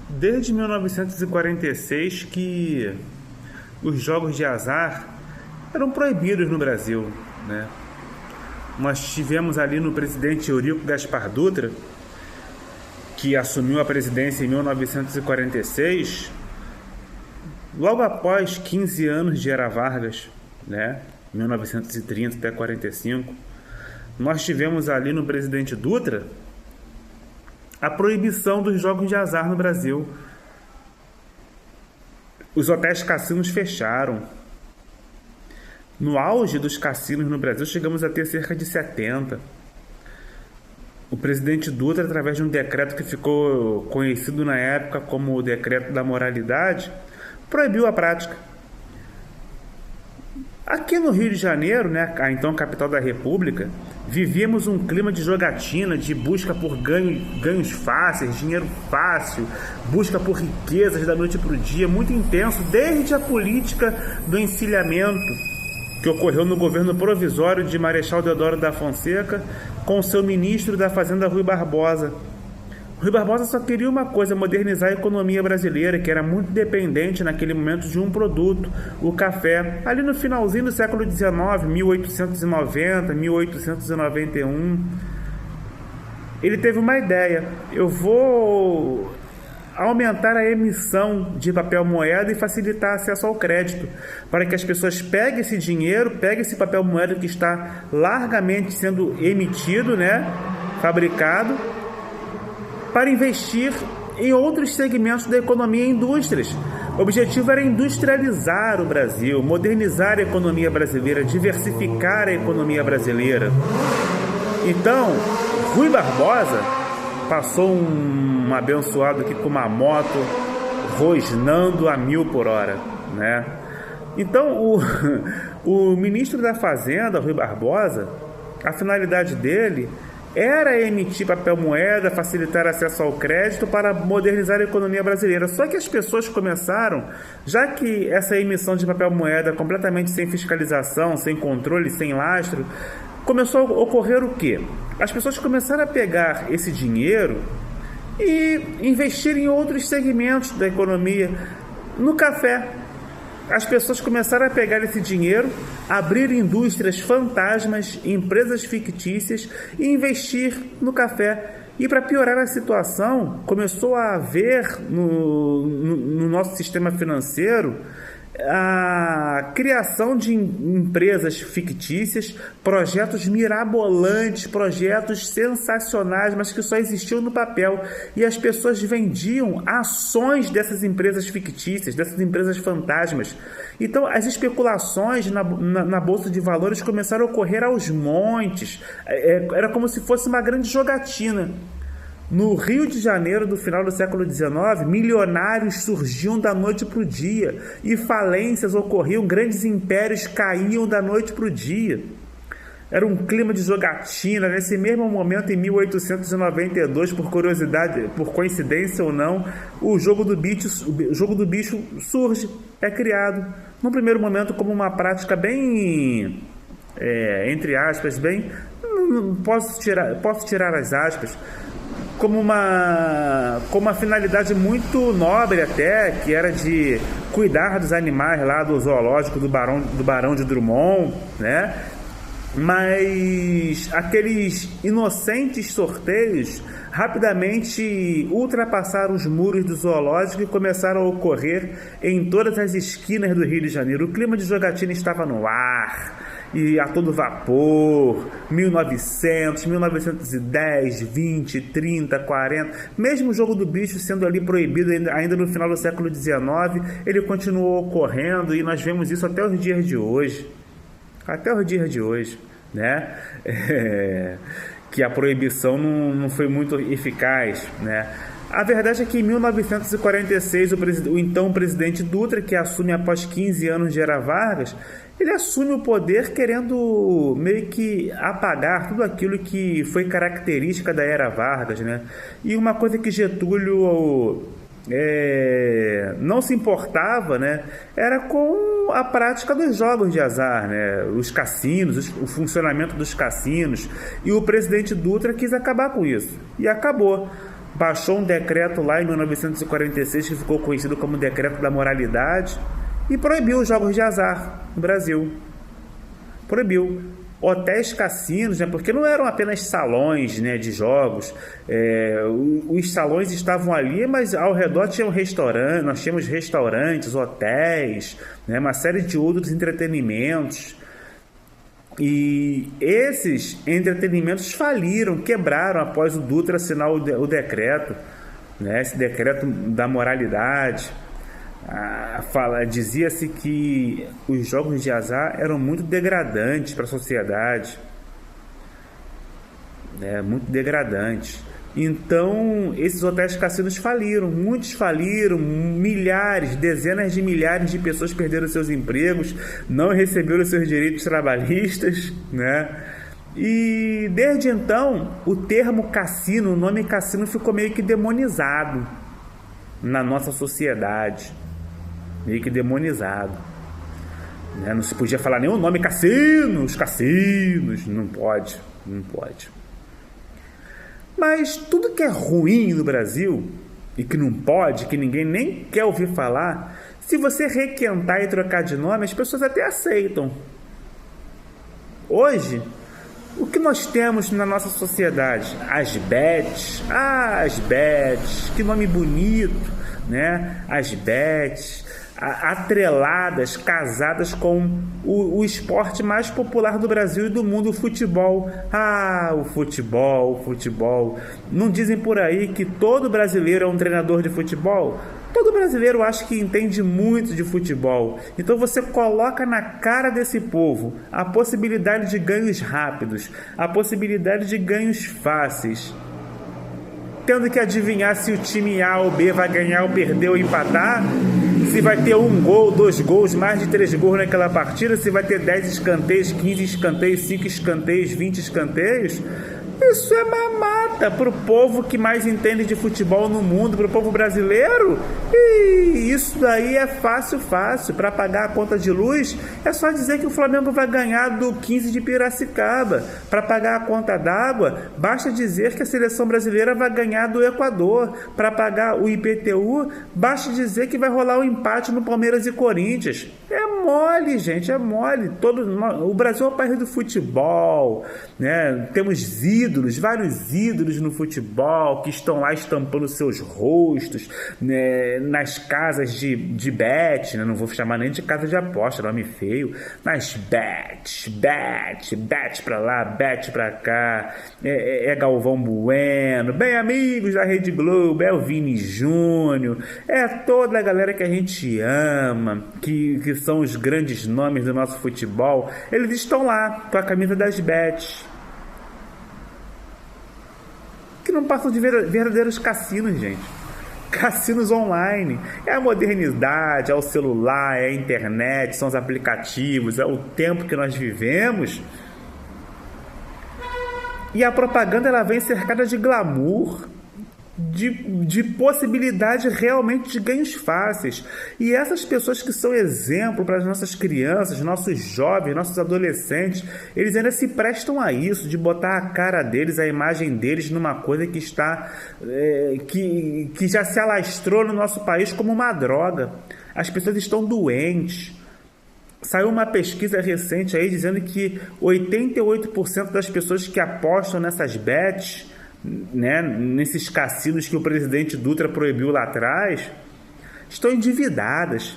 Desde 1946 que os jogos de azar eram proibidos no Brasil, né? Nós tivemos ali no presidente Eurico Gaspar Dutra, que assumiu a presidência em 1946, logo após 15 anos de Era Vargas, né? 1930 até 45, nós tivemos ali no presidente Dutra a proibição dos jogos de azar no Brasil. Os hotéis cassinos fecharam. No auge dos cassinos no Brasil, chegamos a ter cerca de 70. O presidente Dutra, através de um decreto que ficou conhecido na época como o Decreto da Moralidade, proibiu a prática. Aqui no Rio de Janeiro, né, a então capital da República, vivíamos um clima de jogatina, de busca por ganhos fáceis, dinheiro fácil, busca por riquezas da noite para o dia, muito intenso, desde a política do encilhamento que ocorreu no governo provisório de Marechal Deodoro da Fonseca com seu ministro da Fazenda, Rui Barbosa. Rui Barbosa só queria uma coisa: modernizar a economia brasileira, que era muito dependente naquele momento de um produto, o café. Ali no finalzinho do século XIX, 1890, 1891, ele teve uma ideia: eu vou aumentar a emissão de papel moeda e facilitar acesso ao crédito, para que as pessoas peguem esse dinheiro, peguem esse papel moeda que está largamente sendo emitido, né, fabricado, para investir em outros segmentos da economia e indústrias. O objetivo era industrializar o Brasil, modernizar a economia brasileira, diversificar a economia brasileira. Então, Rui Barbosa passou um abençoado aqui com uma moto rosnando a 1000 por hora, né? Então, o ministro da Fazenda, Rui Barbosa, a finalidade dele era emitir papel moeda, facilitar acesso ao crédito para modernizar a economia brasileira. Só que as pessoas começaram, já que essa emissão de papel moeda completamente sem fiscalização, sem controle, sem lastro, começou a ocorrer o quê? As pessoas começaram a pegar esse dinheiro e investir em outros segmentos da economia. No café, as pessoas começaram a pegar esse dinheiro, abrir indústrias fantasmas, empresas fictícias e investir no café. E para piorar a situação, começou a haver no nosso sistema financeiro a criação de empresas fictícias, projetos mirabolantes, projetos sensacionais, mas que só existiam no papel. E as pessoas vendiam ações dessas empresas fictícias, dessas empresas fantasmas. Então, as especulações na Bolsa de Valores começaram a ocorrer aos montes. Era como se fosse uma grande jogatina. No Rio de Janeiro do final do século XIX, milionários surgiam da noite para o dia e falências ocorriam, grandes impérios caíam da noite para o dia. Era um clima de jogatina. Nesse mesmo momento, em 1892, por curiosidade, por coincidência ou não, o jogo do bicho surge, é criado, num primeiro momento como uma prática bem, entre aspas, bem, posso tirar as aspas, como uma finalidade muito nobre até, que era de cuidar dos animais lá do zoológico do Barão de Drummond, né? Mas aqueles inocentes sorteios rapidamente ultrapassaram os muros do zoológico e começaram a ocorrer em todas as esquinas do Rio de Janeiro. O clima de jogatina estava no ar e a todo vapor. 1900, 1910, 20, 30, 40, mesmo o jogo do bicho sendo ali proibido ainda no final do século XIX, ele continuou ocorrendo e nós vemos isso até os dias de hoje. Até os dias de hoje, né? Que a proibição não foi muito eficaz, né? A verdade é que em 1946 o então presidente Dutra, que assume após 15 anos de Era Vargas, ele assume o poder querendo meio que apagar tudo aquilo que foi característica da Era Vargas, né? E uma coisa que Getúlio não se importava, né, era com a prática dos jogos de azar, né, os cassinos, o funcionamento dos cassinos, e o presidente Dutra quis acabar com isso, e acabou. baixou um decreto lá em 1946 que ficou conhecido como Decreto da Moralidade e proibiu os jogos de azar no Brasil. Proibiu. Hotéis, cassinos, né, porque não eram apenas salões, né, de jogos. Os salões estavam ali, mas ao redor tinha um restaurante, nós tínhamos restaurantes, hotéis, né, uma série de outros entretenimentos. E esses entretenimentos faliram, quebraram após o Dutra assinar o decreto, né, esse decreto da moralidade. Dizia-se que os jogos de azar eram muito degradantes para a sociedade, muito degradantes. Então esses hotéis cassinos faliram, muitos faliram, milhares, dezenas de milhares de pessoas perderam seus empregos, não receberam seus direitos trabalhistas, né? E desde então o termo cassino, o nome cassino ficou meio que demonizado na nossa sociedade. Meio que demonizado, né? Não se podia falar nenhum nome cassinos, não pode. Mas tudo que é ruim no Brasil e que não pode, que ninguém nem quer ouvir falar, se você requentar e trocar de nome, as pessoas até aceitam. Hoje, o que nós temos na nossa sociedade? As bets, que nome bonito, né? As bets, atreladas, casadas com o esporte mais popular do Brasil e do mundo, o futebol. O futebol. Não dizem por aí que todo brasileiro é um treinador de futebol? Todo brasileiro acha que entende muito de futebol. Então você coloca na cara desse povo a possibilidade de ganhos rápidos, a possibilidade de ganhos fáceis, tendo que adivinhar se o time A ou B vai ganhar ou perder ou empatar, se vai ter 1 gol, 2 gols, mais de 3 gols naquela partida, se vai ter 10 escanteios, 15 escanteios, 5 escanteios, 20 escanteios. Isso é mamata pro povo que mais entende de futebol no mundo, pro povo brasileiro. E isso daí é fácil. Para pagar a conta de luz, é só dizer que o Flamengo vai ganhar do 15 de Piracicaba. Para pagar a conta d'água, basta dizer que a seleção brasileira vai ganhar do Equador. Para pagar o IPTU, basta dizer que vai rolar um empate no Palmeiras e Corinthians. É mole, gente, é mole. O Brasil é o país do futebol, né? Temos vários ídolos no futebol que estão lá estampando seus rostos, né, nas casas de bet, né? Não vou chamar nem de casa de aposta, nome feio, mas bet pra lá, bet pra cá, é Galvão Bueno, bem amigos da Rede Globo, é o Vini Júnior, é toda a galera que a gente ama, que são os grandes nomes do nosso futebol. Eles estão lá com a camisa das bets, que não passam de verdadeiros cassinos, gente. Cassinos online. É a modernidade, é o celular, é a internet, são os aplicativos, é o tempo que nós vivemos. E a propaganda, ela vem cercada de glamour, de possibilidade realmente de ganhos fáceis. E essas pessoas que são exemplo para as nossas crianças, nossos jovens, nossos adolescentes, eles ainda se prestam a isso, de botar a cara deles, a imagem deles numa coisa que está que já se alastrou no nosso país como uma droga. As pessoas estão doentes. Saiu uma pesquisa recente aí dizendo que 88% das pessoas que apostam nessas bets, né, nesses cassinos que o presidente Dutra proibiu lá atrás, estão endividadas.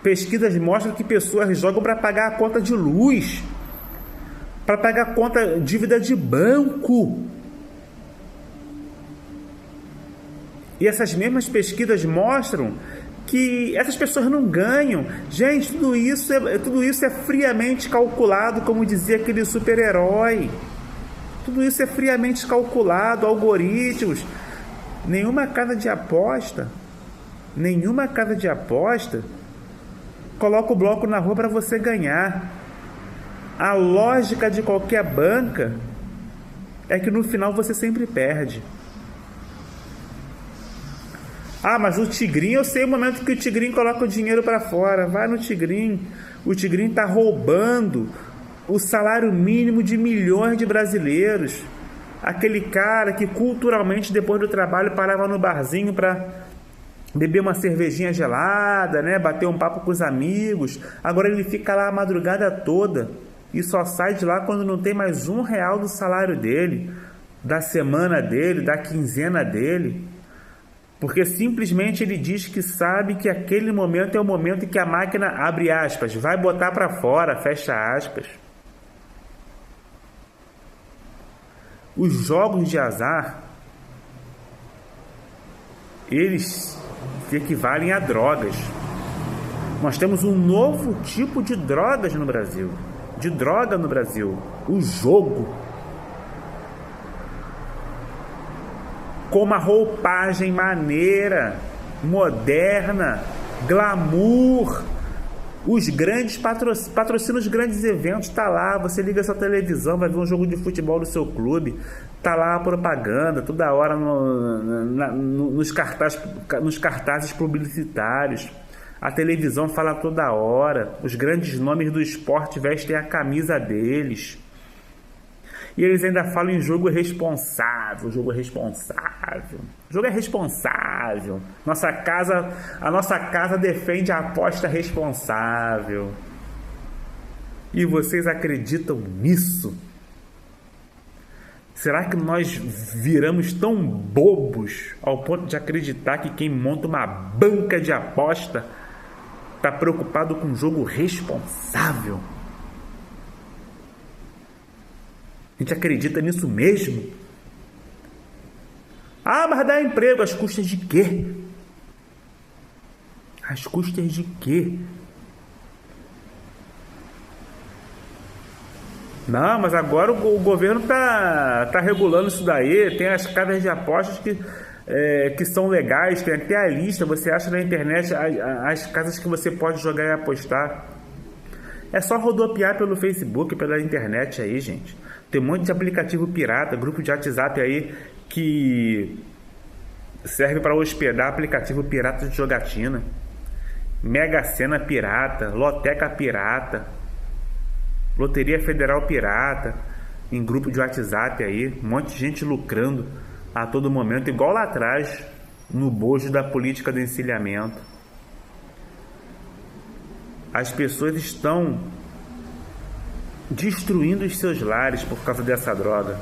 Pesquisas mostram que pessoas jogam para pagar a conta de luz, para pagar a conta, dívida de banco. E essas mesmas pesquisas mostram que essas pessoas não ganham. Gente, tudo isso é friamente calculado, como dizia aquele super-herói. Tudo isso é friamente calculado, algoritmos. Nenhuma casa de aposta coloca o bloco na rua para você ganhar. A lógica de qualquer banca é que no final você sempre perde. Mas o Tigrinho, eu sei o momento que o Tigrinho coloca o dinheiro para fora. Vai no Tigrinho. O Tigrinho está roubando o salário mínimo de milhões de brasileiros. Aquele cara que culturalmente depois do trabalho parava no barzinho para beber uma cervejinha gelada, né? Bater um papo com os amigos. Agora ele fica lá a madrugada toda e só sai de lá quando não tem mais R$ 1 do salário dele, da semana dele, da quinzena dele. Porque simplesmente ele diz que sabe que aquele momento é o momento em que a máquina, abre aspas, vai botar para fora, fecha aspas. Os jogos de azar, eles se equivalem a drogas. Nós temos um novo tipo de drogas no Brasil, de droga no Brasil, o jogo. Com uma roupagem maneira, moderna, glamour. Os grandes patrocinam os grandes eventos, tá lá, você liga sua televisão, vai ver um jogo de futebol do seu clube, tá lá a propaganda, toda hora nos cartazes publicitários, a televisão fala toda hora, os grandes nomes do esporte vestem a camisa deles. E eles ainda falam em jogo responsável, jogo responsável. O jogo é responsável. A nossa casa defende a aposta responsável. E vocês acreditam nisso? Será que nós viramos tão bobos ao ponto de acreditar que quem monta uma banca de aposta está preocupado com um jogo responsável? A gente acredita nisso mesmo? Ah, mas dá emprego. Às custas de quê? Às custas de quê? Não, mas agora o governo tá regulando isso daí. Tem as casas de apostas que são legais. Tem até a lista. Você acha na internet as casas que você pode jogar e apostar. É só rodopiar pelo Facebook, pela internet aí, gente. Tem um monte de aplicativo pirata, grupo de WhatsApp aí que serve para hospedar aplicativo pirata de jogatina. Mega Sena pirata, Loteca pirata, Loteria Federal pirata, em grupo de WhatsApp aí, um monte de gente lucrando a todo momento, igual lá atrás, no bojo da política do encilhamento. As pessoas estão destruindo os seus lares por causa dessa droga.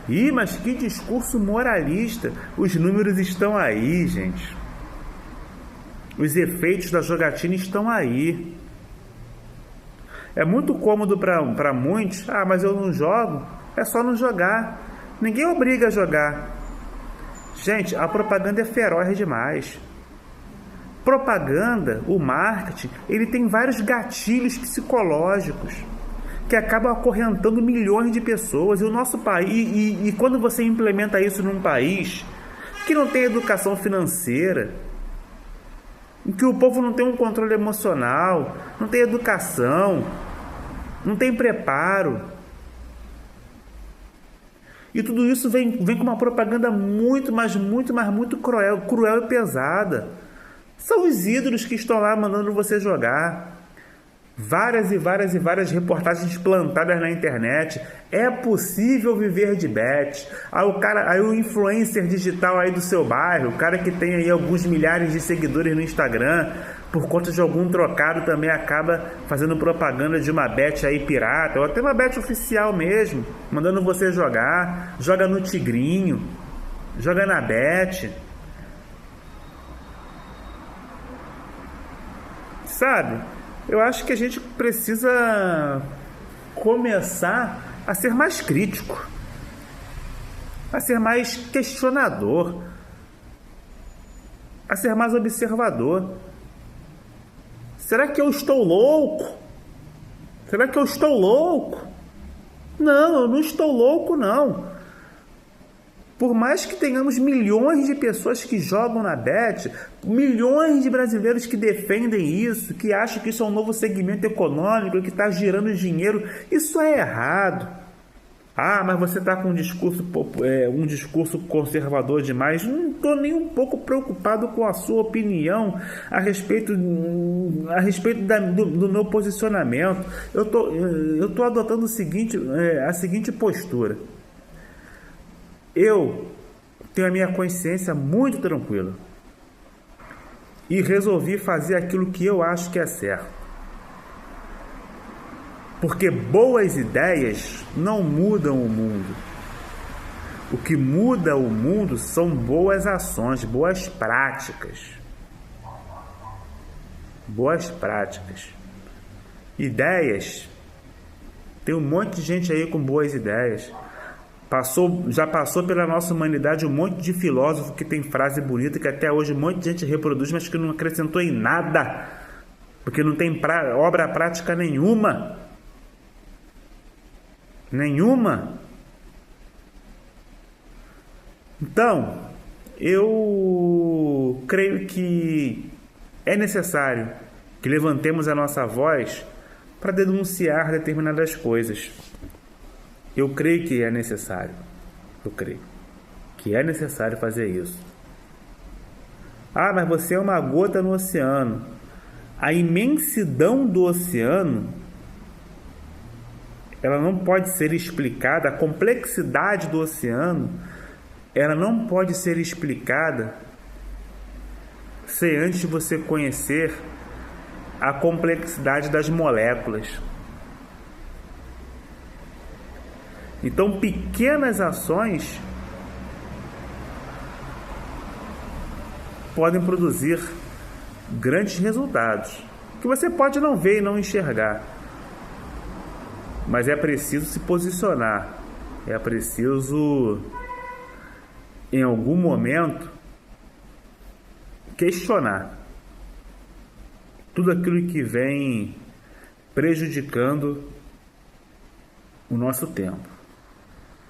Ih, mas que discurso moralista! Os números estão aí, gente. Os efeitos da jogatina estão aí. É muito cômodo para muitos. Ah, mas eu não jogo. É só não jogar. Ninguém obriga a jogar. Gente, a propaganda é feroz demais. Propaganda, o marketing, ele tem vários gatilhos psicológicos que acabam acorrentando milhões de pessoas. E o nosso país, e quando você implementa isso num país que não tem educação financeira, em que o povo não tem um controle emocional, não tem educação, não tem preparo, e tudo isso vem com uma propaganda muito cruel e pesada. São os ídolos que estão lá mandando você jogar. Várias reportagens plantadas na internet. É possível viver de bet. Aí o influencer digital aí do seu bairro, o cara que tem aí alguns milhares de seguidores no Instagram, por conta de algum trocado também acaba fazendo propaganda de uma bet aí pirata, ou até uma bet oficial mesmo, mandando você jogar. Joga no Tigrinho, joga na bet. Sabe? Eu acho que a gente precisa começar a ser mais crítico, a ser mais questionador, a ser mais observador. Será que eu estou louco? Será que eu estou louco? Não, eu não estou louco, não. Por mais que tenhamos milhões de pessoas que jogam na bet, milhões de brasileiros que defendem isso, que acham que isso é um novo segmento econômico, que está girando dinheiro, isso é errado. Ah, mas você está com um discurso conservador demais. Não estou nem um pouco preocupado com a sua opinião a respeito do meu posicionamento. Eu tô adotando a seguinte postura. Eu tenho a minha consciência muito tranquila e resolvi fazer aquilo que eu acho que é certo. Porque boas ideias não mudam o mundo. O que muda o mundo são boas ações, boas práticas. Boas práticas. Ideias. Tem um monte de gente aí com boas ideias. Já passou pela nossa humanidade um monte de filósofo que tem frase bonita que até hoje um monte de gente reproduz, mas que não acrescentou em nada. Porque não tem obra prática nenhuma. Nenhuma. Então, eu creio que é necessário que levantemos a nossa voz para denunciar determinadas coisas. Eu creio que é necessário. Eu creio que é necessário fazer isso. Ah, mas você é uma gota no oceano. A imensidão do oceano, ela não pode ser explicada, a complexidade do oceano, ela não pode ser explicada sem antes você conhecer a complexidade das moléculas. Então, pequenas ações podem produzir grandes resultados, que você pode não ver e não enxergar. Mas é preciso se posicionar. É preciso, em algum momento, questionar tudo aquilo que vem prejudicando o nosso tempo.